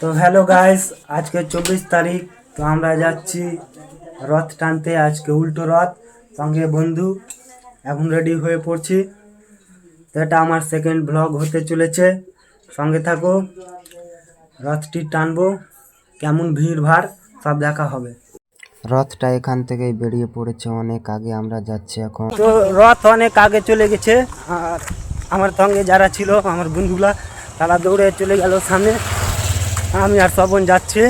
তো hello guys, আজকে 24 তারিখ। তো আমরা যাচ্ছি রথ টানতে, আজকে উল্টো রথ। সঙ্গে বন্ধু এখন রেডি হয়ে পড়ছি। তো এটা আমার সেকেন্ড ব্লগ হতে চলেছে, সঙ্গে থাকো। রথটি টানবো, কেমন ভিড় ভাড় সব দেখা হবে। রথটা এখান থেকেই বেরিয়ে পড়েছে অনেক আগে, আমরা যাচ্ছি এখন। তো রথ অনেক আগে চলে গেছে, আর আমার সঙ্গে যারা ছিল আমার বন্ধুগুলা তারা দৌড়ে চলে গেল সামনে। আমি আর শ্রবণ যাচ্ছি।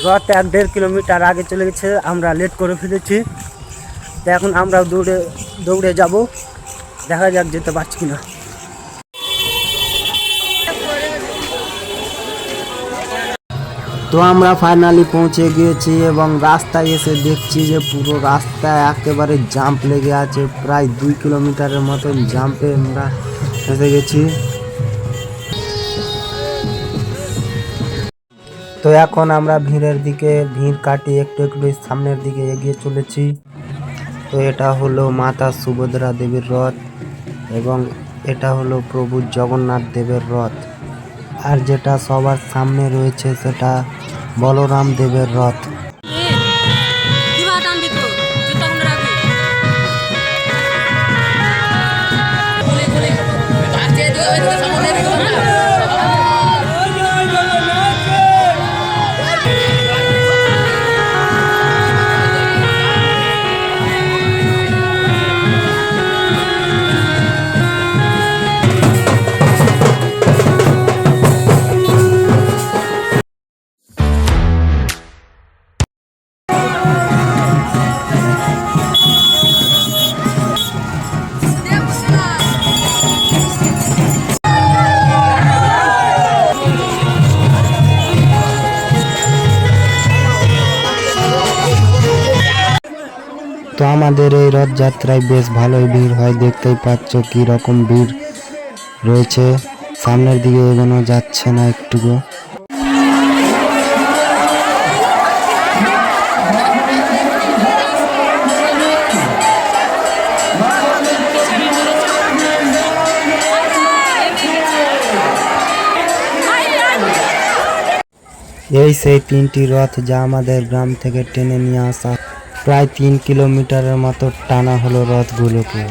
রথ 1-1.5 কিলোমিটার আগে চলে গেছে, আমরা লেট করে ফেলেছি। তো এখন আমরা দৌড়ে যাব, দেখা যাক যেতে পারছি কিনা। তো আমরা ফাইনালি পৌঁছে গিয়েছি এবং রাস্তায় এসে দেখছি যে পুরো রাস্তায় একেবারে জাম্প লেগে আছে। প্রায় 2 কিলোমিটারের মতন জাম্পে আমরা এসে গেছি। তো এখন আমরা ভিড় কাটিয়ে একটু একটু সামনের দিকে এগিয়ে চলেছি। তো এটা হলো মাতা সুভদ্রা দেবীর রথ এবং এটা হলো প্রভু জগন্নাথ দেবের রথ। আর যেটা সবার সামনে রয়েছে সেটা বলরাম দেবের রথ। তো আমাদের এই রথযাত্রায় বেশ ভালোই ভিড় হয়, দেখতেই পাচ্ছ কি রকম ভিড় রয়েছে। সামনের দিকে এগোনো যাচ্ছে না একটুকু। এই সেই 3টি রথ যা আমাদের গ্রাম থেকে টেনে নিয়ে আসা। প্রায় 3 কিলোমিটারের মতো টানা হলো রথগুলোকে।